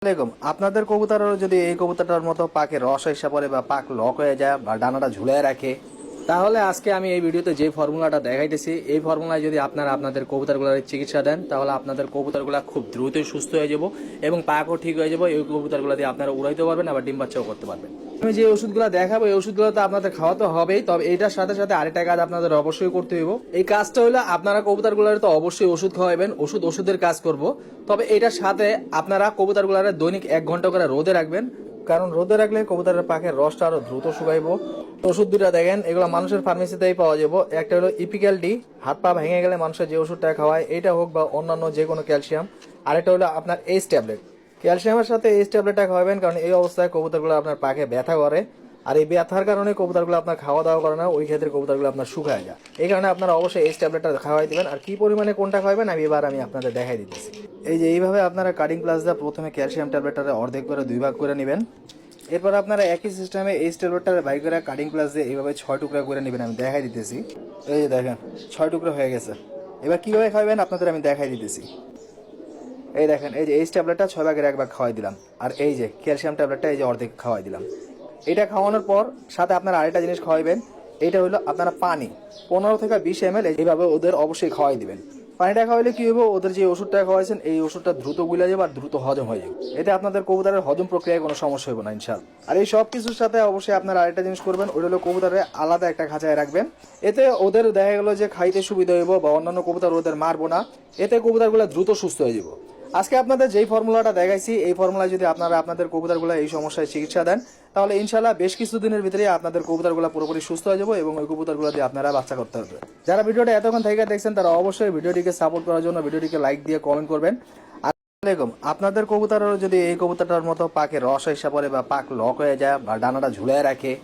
আসসালামাইকুম। আপনাদের কবুতরেরও যদি এই কবুতরটার মতো পাকে রস এসে পড়ে বা পাক লক হয়ে যায় বা ডানাটা ঝুলিয়ে রাখে, তাহলে আজকে আমি এই ভিডিওতে যে ফর্মুলাটা দেখাইতেছি এই ফর্মুলায় যদি আপনারা আপনাদের কবুতরগুলোর চিকিৎসা দেন তাহলে আপনাদের কবুতরগুলো খুব দ্রুতই সুস্থ হয়ে যাব এবং পাকও ঠিক হয়ে যাব। এই কবুতরগুলো দিয়ে আপনারা উড়াইতে পারবেন, আবার ডিম বাচ্চাও করতে পারবেন। আমি যে ওষুধগুলো দেখাবো এই ওষুধগুলো তো আপনাদের খাওয়াতে হবেই, তবে এইটার সাথে সাথে আরেকটা কাজ আপনাদের অবশ্যই করতে হইব। এই কাজটা হলো আপনারা কবুতরগুলোর তো অবশ্যই ওষুধ খাওয়াবেন, ওষুধের কাজ করব। তবে এটার সাথে আপনারা কবুতরগুলোর দৈনিক 1 ঘন্টা করে রোদে রাখবেন, কারণ রোদে রাখলে কবুতরের পাখের রসটা আরো দ্রুত শুকাইব। ওষুধ দুটা দেখেন, এগুলো মানুষের ফার্মেসিতেই পাওয়া যাবো। একটা হলো ইপিক্যাল ডি, হাত পা ভেঙে গেলে মানুষের যে ওষুধটা খাওয়ায় এটা হোক বা অন্যান্য যে কোনো ক্যালসিয়াম। আরেকটা হলো আপনার এইচ ট্যাবলেট। ক্যালসিয়ামের সাথে এইচ ট্যাবলেটটা খাওয়াবেন, কারণ এই অবস্থায় কবুতরগুলো আপনার পাখে ব্যথা করে, আর এই ব্যথার কারণে কবুতরগুলো আপনার খাওয়া দাওয়া করে না, ওই ক্ষেত্রে কবুতরগুলো আপনার শুকায় যায়। এই কারণে আপনারা অবশ্যই এইচ ট্যাবলেটটা খাওয়াই দিবেন। আর কি পরিমাণে কোনটা খাওয়াবেন আমি আপনাদের দেখাই দিতেছি। এই যে এইভাবে আপনারা কাটিং প্লাস দিয়ে প্রথমে ক্যালসিয়াম ট্যাবলেটটা অর্ধেক করে 2 ভাগ করে নেবেন। এরপর আপনারা একই সিস্টেমে এইচ ট্যাবলেটটা বাই করে কাটিং প্লাস দিয়ে এইভাবে 6 টুকরা করে নেবেন। আমি দেখাই দিতেছি। এই যে দেখেন 6 টুকরা হয়ে গেছে। এবার কিভাবে খাওয়াবেন আপনাদের আমি দেখাই দিতেছি। এই দেখেন, এই যে এইচ ট্যাবলেটটা 6 ভাগের 1 ভাগ খাওয়াই দিলাম, আর এই যে ক্যালসিয়াম ট্যাবলেটটা এই যে অর্ধেক খাওয়াই দিলাম। এটা খাওয়ানোর পর সাথে আপনারা আরেকটা জিনিস খাওয়াইবেন, এটা হলো আপনারা পানি 15 থেকে 20 ml এইভাবে ওদের অবশ্যই খাওয়াই দিবেন। পানিটা খাওয়াইলে কি হবে, ওদের যে ওষুধটা খাওয়াইছেন এই ওষুধটা দ্রুত গুলে যাবে আর দ্রুত হজম হয়ে যাবে। এতে আপনাদের কবুতরের হজম প্রক্রিয়ায় কোনো সমস্যা হবে না ইনশাআল্লাহ। আর এই সব কিছুর সাথে অবশ্যই আপনারা আরেকটা জিনিস করবেন, ওটা হলো কবুতরের আলাদা একটা খাঁচায় রাখবেন। এতে ওদের দেখা গেল যে খাইতে সুবিধা হইব বা অন্যান্য কবুতর ওদের মারবো না, এতে কবুতরগুলো দ্রুত সুস্থ হয়ে যাবে। আজকে আপনাদের যেই ফর্মুলাটা দেখাইছি এই ফর্মুলায় যদি আপনারা আপনাদের কবুতরগুলো এই সমস্যায় চিকিৎসা দেন তাহলে ইনশাআল্লাহ বেশ কিছুদিনের ভিতরে আপনাদের কবুতরগুলো পুরোপুরি সুস্থ হয়ে যাবে এবং ওই কবুতরগুলো দিয়ে আপনারা বাচ্চা করতে পারবেন। যারা ভিডিওটা এতক্ষণ থেকে দেখছেন তারা অবশ্যই ভিডিওটিকে সাপোর্ট করার জন্য ভিডিওটিকে লাইক দিয়ে কমেন্ট করবেন। আসসালামাইকুম। আপনাদের কবুতরেরও যদি এই কবুতরটার মতো পাকে রস এসে পড়ে বা পাক লক হয়ে যায় বা ডানাটা ঝুলিয়ে রাখে,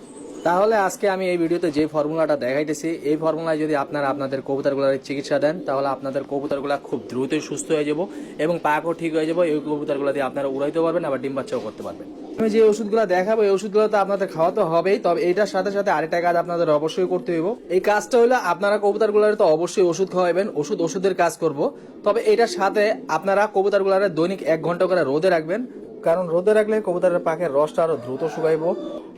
তাহলে আজকে আমি এই ভিডিওতে যে ফর্মুলাটা দেখাইতেছি এই ফর্মুলায় যদি আপনারা আপনাদের কবুতরগুলোর চিকিৎসা দেন তাহলে আপনাদের কবুতরগুলো খুব দ্রুতই সুস্থ হয়ে যাব এবং পাকও ঠিক হয়ে যাব। এই কবুতরগুলো দিয়ে আপনারা উড়াইতে পারবেন, আবার ডিম বাচ্চাও করতে পারবেন। আমি যে ওষুধগুলো দেখাবো এই ওষুধগুলো তো আপনাদের খাওয়াতে হবেই, তবে এটার সাথে সাথে আরেকটা কাজ আপনাদের অবশ্যই করতে হইব। এই কাজটা হলো আপনারা কবুতরগুলোর তো অবশ্যই ওষুধ খাওয়াবেন, ওষুধের কাজ করব। তবে এটার সাথে আপনারা কবুতরগুলোর দৈনিক 1 ঘন্টা করে রোদে রাখবেন, কারণ রোদে রাখলে কবুতরের পাখের রসটা আরো দ্রুত শুকাইব।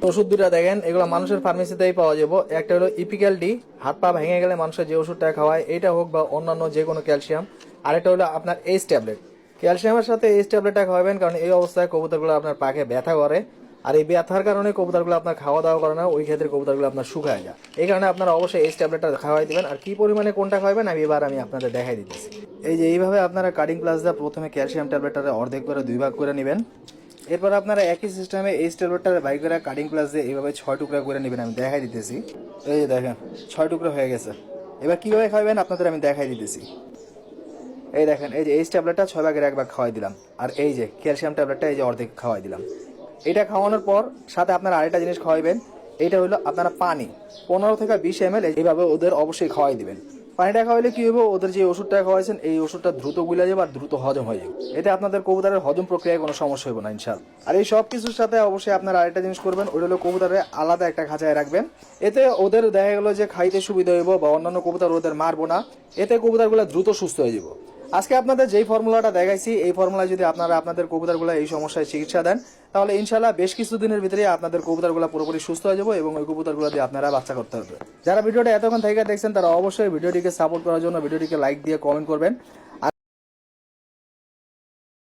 ওষুধ দুটা দেখেন, এগুলো মানুষের ফার্মেসিতেই পাওয়া যাবো। একটা হলো ইপিক্যাল ডি, হাত পা ভেঙে গেলে মানুষের যে ওষুধটা খাওয়ায় এটা হোক বা অন্যান্য যে কোনো ক্যালসিয়াম। আরেকটা হলো আপনার এইচ ট্যাবলেট। ক্যালসিয়ামের সাথে এইচ ট্যাবলেটটা খাওয়াবেন, কারণ এই অবস্থায় কবুতরগুলো আপনার পাখে ব্যথা করে, আর এই ব্যথার কারণে কবুতরগুলো আপনার খাওয়া দাওয়া করে না, ওই ক্ষেত্রে কবুতরগুলো আপনার শুকায় যায়। এই কারণে আপনারা অবশ্যই এইচ ট্যাবলেটটা খাওয়াই দিবেন। আর কি পরিমাণে কোনটা খাওয়াবেন আমি আপনাদের দেখাই দিতেছি। এই যে এইভাবে আপনারা কাটিং প্লাস দিয়ে প্রথমে ক্যালসিয়াম ট্যাবলেটটা অর্ধেক করে 2 ভাগ করে নেবেন। এরপর আপনারা একই সিস্টেমে এইচ ট্যাবলেটটা বাই করে কাটিং প্লাস দিয়ে এইভাবে 6 টুকরা করে নেবেন। আমি দেখাই দিতেছি। এই যে দেখেন 6 টুকরা হয়ে গেছে। এবার কিভাবে খাওয়াবেন আপনাদের আমি দেখাই দিতেছি। এই দেখেন, এই যে এইচ ট্যাবলেটটা 6 ভাগের 1 ভাগ খাওয়াই দিলাম, আর এই যে ক্যালসিয়াম ট্যাবলেটটা এই যে অর্ধেক খাওয়াই দিলাম। এটা খাওয়ানোর পর সাথে আপনারা আরেকটা জিনিস খাওয়াইবেন, এটা হলো আপনারা পানি 15 থেকে 20 ml এইভাবে ওদের অবশ্যই খাওয়াই দিবেন। পানিটা খাওয়াইলে কি হবে, ওদের যে ওষুধটা খাওয়াইছেন এই ওষুধটা দ্রুত গুলে যাবে আর দ্রুত হজম হয়ে যাবে। এতে আপনাদের কবুতরের হজম প্রক্রিয়ায় কোনো সমস্যা হবে না ইনশাআল্লাহ। আর এই সব কিছুর সাথে অবশ্যই আপনারা আরেকটা জিনিস করবেন, ওটা হলো কবুতরের আলাদা একটা খাঁচায় রাখবেন। এতে ওদের দেখা গেল যে খাইতে সুবিধা হইব বা অন্যান্য কবুতর ওদের মারবো না, এতে কবুতরগুলো দ্রুত সুস্থ হয়ে যাবে। আজকে আপনাদের যেই ফর্মুলাটা দেখাইছি এই ফর্মুলায় যদি আপনারা আপনাদের কবুতরগুলো এই সমস্যায় চিকিৎসা দেন তাহলে ইনশাআল্লাহ বেশ কিছুদিনের ভিতরে আপনাদের কবুতরগুলো পুরোপুরি সুস্থ হয়ে যাবে এবং ওই কবুতরগুলো দিয়ে আপনারা বাচ্চা করতে পারবেন। যারা ভিডিওটা এতক্ষণ থেকে দেখছেন তারা অবশ্যই ভিডিওটিকে সাপোর্ট করার জন্য ভিডিওটিকে লাইক দিয়ে কমেন্ট করবেন।